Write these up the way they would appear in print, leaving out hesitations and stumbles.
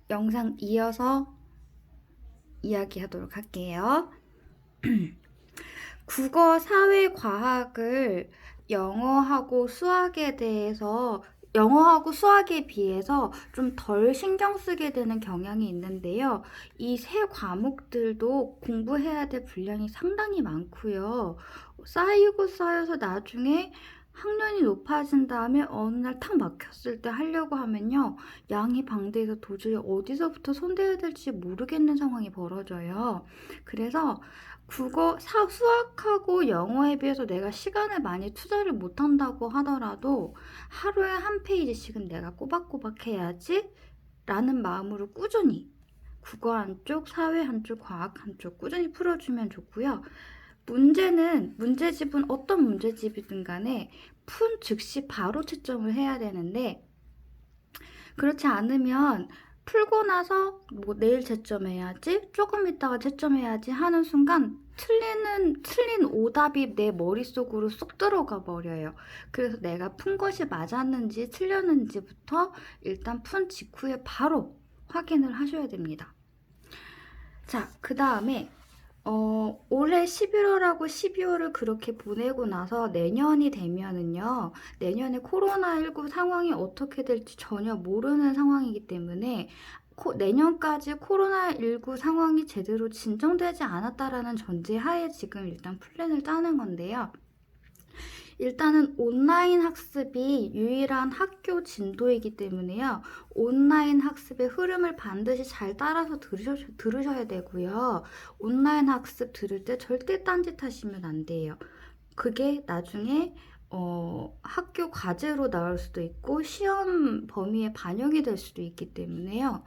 영상 이어서 이야기하도록 할게요. 국어, 사회, 과학을 영어하고 수학에 비해서 좀 덜 신경 쓰게 되는 경향이 있는데요. 이 세 과목들도 공부해야 될 분량이 상당히 많고요. 쌓이고 쌓여서 나중에 학년이 높아진 다음에 어느 날 탁 막혔을 때 하려고 하면요. 양이 방대해서 도저히 어디서부터 손대야 될지 모르겠는 상황이 벌어져요. 그래서 수학하고 영어에 비해서 내가 시간을 많이 투자를 못한다고 하더라도 하루에 한 페이지씩은 내가 꼬박꼬박 해야지 라는 마음으로 꾸준히 국어 한쪽, 사회 한쪽, 과학 한쪽 꾸준히 풀어주면 좋고요. 문제집은 어떤 문제집이든 간에 푼 즉시 바로 채점을 해야 되는데 그렇지 않으면 풀고 나서 뭐 내일 채점해야지, 조금 있다가 채점해야지 하는 순간 틀린 오답이 내 머릿속으로 쏙 들어가 버려요. 그래서 내가 푼 것이 맞았는지 틀렸는지부터 일단 푼 직후에 바로 확인을 하셔야 됩니다. 자, 그 다음에 올해 11월하고 12월을 그렇게 보내고 나서 내년이 되면은요, 내년에 코로나19 상황이 어떻게 될지 전혀 모르는 상황이기 때문에 내년까지 코로나19 상황이 제대로 진정되지 않았다라는 전제하에 지금 일단 플랜을 짜는 건데요. 일단은 온라인 학습이 유일한 학교 진도이기 때문에요. 온라인 학습의 흐름을 반드시 잘 따라서 들으셔야 되고요. 온라인 학습 들을 때 절대 딴짓하시면 안 돼요. 그게 나중에 학교 과제로 나올 수도 있고 시험 범위에 반영이 될 수도 있기 때문에요.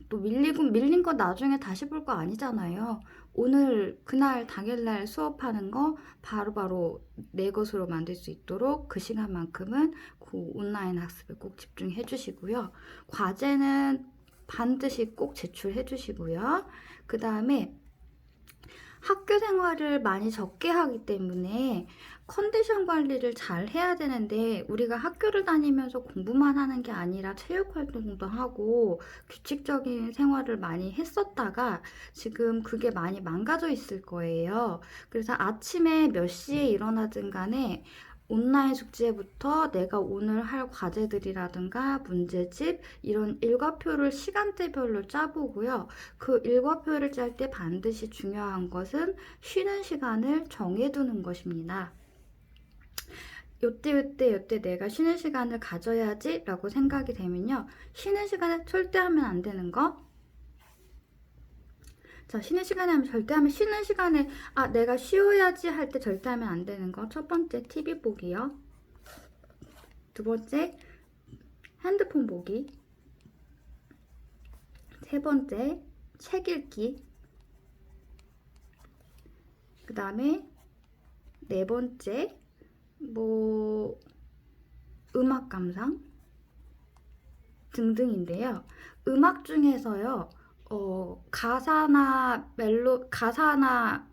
또 밀린 거 나중에 다시 볼 거 아니잖아요. 오늘 그날 당일날 수업하는 거 바로바로 내 것으로 만들 수 있도록 그 시간만큼은 그 온라인 학습에 꼭 집중해 주시고요. 과제는 반드시 꼭 제출해 주시고요. 그 다음에 학교 생활을 많이 적게 하기 때문에 컨디션 관리를 잘 해야 되는데 우리가 학교를 다니면서 공부만 하는 게 아니라 체육 활동도 하고 규칙적인 생활을 많이 했었다가 지금 그게 많이 망가져 있을 거예요. 그래서 아침에 몇 시에 일어나든 간에 온라인 숙제부터 내가 오늘 할 과제들이라든가 문제집 이런 일과표를 시간대별로 짜보고요. 그 일과표를 짤 때 반드시 중요한 것은 쉬는 시간을 정해두는 것입니다. 요때 내가 쉬는 시간을 가져야지 라고 생각이 되면요. 쉬는 시간에 절대 하면 안 되는 거. 자, 쉬는 시간에 내가 쉬어야지 할 때 절대 하면 안 되는 거. 첫 번째 TV 보기요. 두 번째 핸드폰 보기. 세 번째 책 읽기. 그 다음에 네 번째 음악 감상 등등인데요. 음악 중에서요, 가사나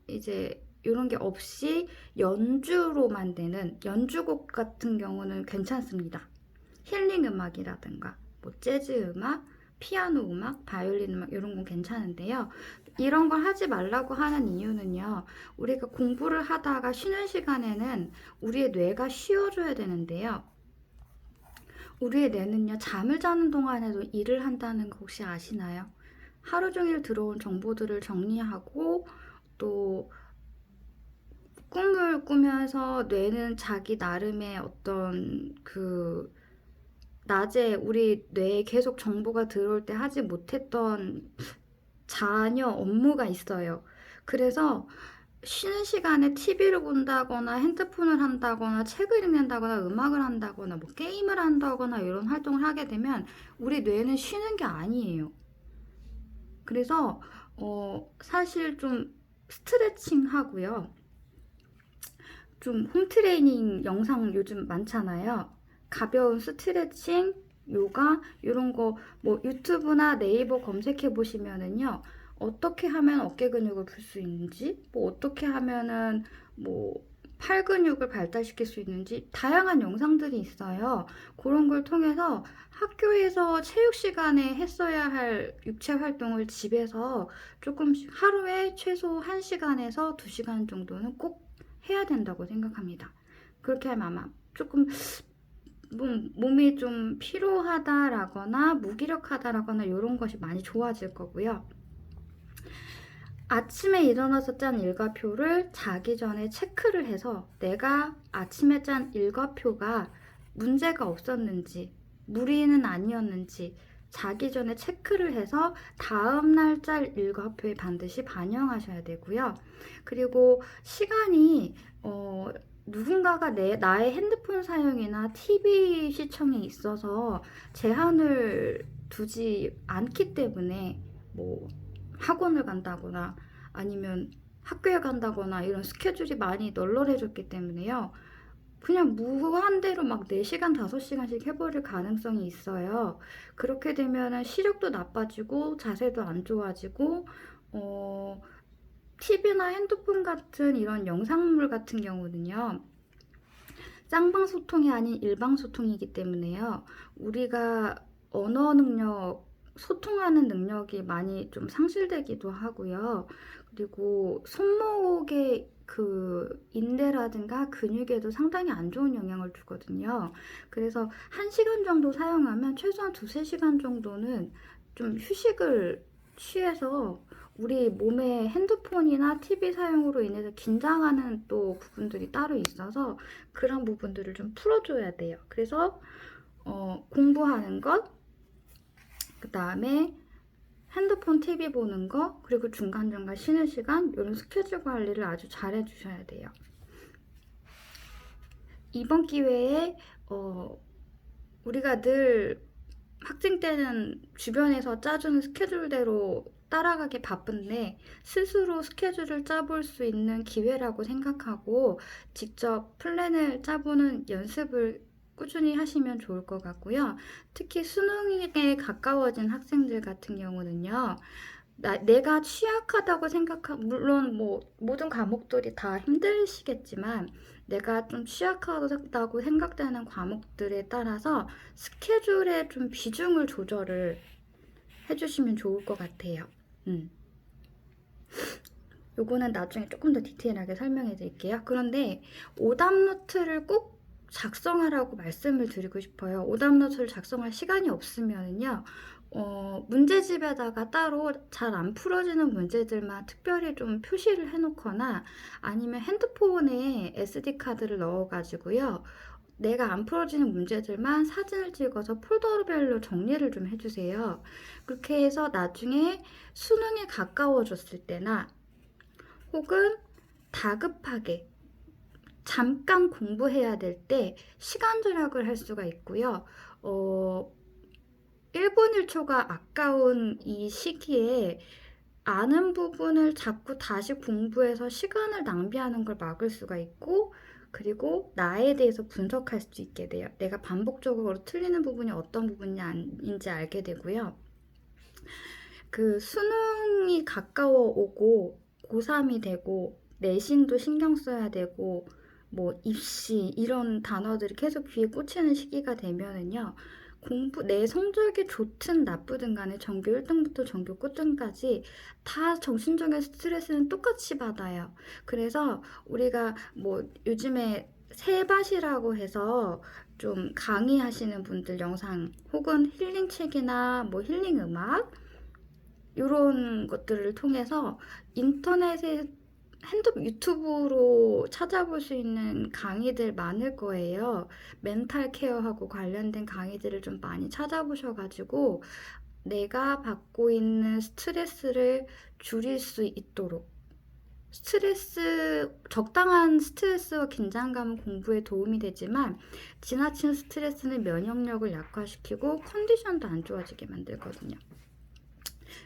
이제 이런 게 없이 연주로만 되는 연주곡 같은 경우는 괜찮습니다. 힐링 음악이라든가, 재즈 음악, 피아노 음악, 바이올린 음악 이런 건 괜찮은데요. 이런 걸 하지 말라고 하는 이유는요. 우리가 공부를 하다가 쉬는 시간에는 우리의 뇌가 쉬어줘야 되는데요. 우리의 뇌는요. 잠을 자는 동안에도 일을 한다는 거 혹시 아시나요? 하루 종일 들어온 정보들을 정리하고 또 꿈을 꾸면서 뇌는 자기 나름의 어떤 낮에 우리 뇌에 계속 정보가 들어올 때 하지 못했던 자녀 업무가 있어요. 그래서 쉬는 시간에 TV를 본다거나 핸드폰을 한다거나 책을 읽는다거나 음악을 한다거나 게임을 한다거나 이런 활동을 하게 되면 우리 뇌는 쉬는 게 아니에요. 그래서 사실 좀 스트레칭 하고요. 좀 홈트레이닝 영상 요즘 많잖아요. 가벼운 스트레칭, 요가 이런 거 유튜브나 네이버 검색해 보시면은요. 어떻게 하면 어깨 근육을 풀 수 있는지, 어떻게 하면은 팔 근육을 발달시킬 수 있는지 다양한 영상들이 있어요. 그런 걸 통해서 학교에서 체육 시간에 했어야 할 육체 활동을 집에서 조금씩 하루에 최소 1시간에서 2시간 정도는 꼭 해야 된다고 생각합니다. 그렇게 하면 아마 조금 몸이 좀 피로하다라거나 무기력하다라거나 이런 것이 많이 좋아질 거고요. 아침에 일어나서 짠 일과표를 자기 전에 체크를 해서 내가 아침에 짠 일과표가 문제가 없었는지 무리는 아니었는지 자기 전에 체크를 해서 다음날 짤 일과표에 반드시 반영하셔야 되고요. 그리고 시간이 누군가가 나의 핸드폰 사용이나 TV 시청에 있어서 제한을 두지 않기 때문에 뭐 학원을 간다거나 아니면 학교에 간다거나 이런 스케줄이 많이 널널해졌기 때문에요. 그냥 무한대로 막 4시간, 5시간씩 해버릴 가능성이 있어요. 그렇게 되면은 시력도 나빠지고 자세도 안 좋아지고 TV나 핸드폰 같은 이런 영상물 같은 경우는요. 쌍방 소통이 아닌 일방 소통이기 때문에요. 우리가 언어 능력, 소통하는 능력이 많이 좀 상실되기도 하고요. 그리고 손목의 그 인대라든가 근육에도 상당히 안 좋은 영향을 주거든요. 그래서 1시간 정도 사용하면 최소한 2~3시간 정도는 좀 휴식을 취해서 우리 몸에 핸드폰이나 TV 사용으로 인해서 긴장하는 또 부분들이 따로 있어서 그런 부분들을 좀 풀어줘야 돼요. 그래서 공부하는 것, 그 다음에 핸드폰, TV 보는 거, 그리고 중간중간 쉬는 시간 이런 스케줄 관리를 아주 잘 해주셔야 돼요. 이번 기회에 우리가 늘 학생 때는 주변에서 짜주는 스케줄대로 따라가기 바쁜데 스스로 스케줄을 짜볼 수 있는 기회라고 생각하고 직접 플랜을 짜보는 연습을 꾸준히 하시면 좋을 것 같고요. 특히 수능에 가까워진 학생들 같은 경우는요. 내가 취약하다고 물론 뭐 모든 과목들이 다 힘드시겠지만 내가 좀 취약하다고 생각되는 과목들에 따라서 스케줄에 좀 비중을 조절을 해주시면 좋을 것 같아요. 요거는 나중에 조금 더 디테일하게 설명해 드릴게요. 그런데 오답노트를 꼭 작성하라고 말씀을 드리고 싶어요. 오답노트를 작성할 시간이 없으면요. 문제집에다가 따로 잘 안 풀어지는 문제들만 특별히 좀 표시를 해놓거나 아니면 핸드폰에 SD카드를 넣어가지고요. 내가 안 풀어지는 문제들만 사진을 찍어서 폴더별로 정리를 좀 해주세요. 그렇게 해서 나중에 수능에 가까워졌을 때나 혹은 다급하게 잠깐 공부해야 될 때 시간 절약을 할 수가 있고요. 1분 1초가 아까운 이 시기에 아는 부분을 자꾸 다시 공부해서 시간을 낭비하는 걸 막을 수가 있고 그리고 나에 대해서 분석할 수 있게 돼요. 내가 반복적으로 틀리는 부분이 어떤 부분인지 알게 되고요. 그 수능이 가까워 오고 고3이 되고 내신도 신경 써야 되고 뭐 입시 이런 단어들이 계속 귀에 꽂히는 시기가 되면은요. 내 성적이 좋든 나쁘든 간에 전교 1등부터 전교 9등까지 다 정신적인 스트레스는 똑같이 받아요. 그래서 우리가 뭐 요즘에 세밭이라고 해서 좀 강의하시는 분들 영상 혹은 힐링 책이나 뭐 힐링 음악 이런 것들을 통해서 인터넷에 유튜브로 찾아볼 수 있는 강의들 많을 거예요. 멘탈 케어하고 관련된 강의들을 좀 많이 찾아보셔가지고 내가 받고 있는 스트레스를 줄일 수 있도록 적당한 스트레스와 긴장감은 공부에 도움이 되지만 지나친 스트레스는 면역력을 약화시키고 컨디션도 안 좋아지게 만들거든요.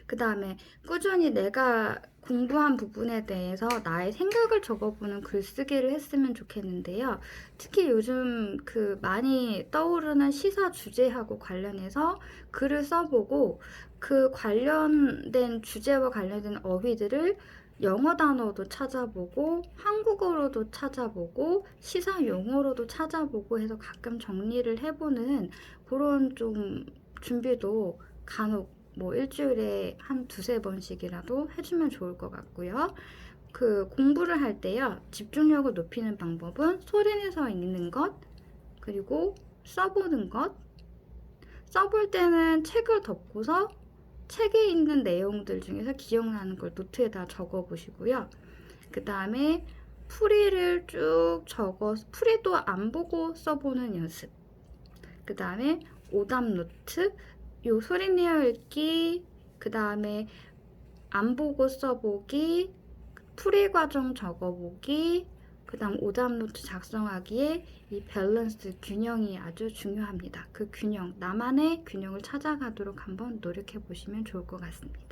그 다음에 꾸준히 내가 공부한 부분에 대해서 나의 생각을 적어보는 글쓰기를 했으면 좋겠는데요. 특히 요즘 그 많이 떠오르는 시사 주제하고 관련해서 글을 써보고 그 관련된 주제와 관련된 어휘들을 영어 단어도 찾아보고 한국어로도 찾아보고 시사 용어로도 찾아보고 해서 가끔 정리를 해보는 그런 좀 준비도 간혹 뭐 일주일에 한 두세 번씩이라도 해주면 좋을 것 같고요. 그 공부를 할 때요, 집중력을 높이는 방법은 소리내서 읽는 것, 그리고 써보는 것. 써볼 때는 책을 덮고서 책에 있는 내용들 중에서 기억나는 걸 노트에다 적어 보시고요. 그 다음에 풀이를 쭉 적어서 풀이도 안 보고 써보는 연습. 그 다음에 오답 노트, 요 소리내어 읽기, 그 다음에 안 보고 써보기, 풀이 과정 적어보기, 그 다음 오답 노트 작성하기에 이 밸런스 균형이 아주 중요합니다. 그 균형, 나만의 균형을 찾아가도록 한번 노력해 보시면 좋을 것 같습니다.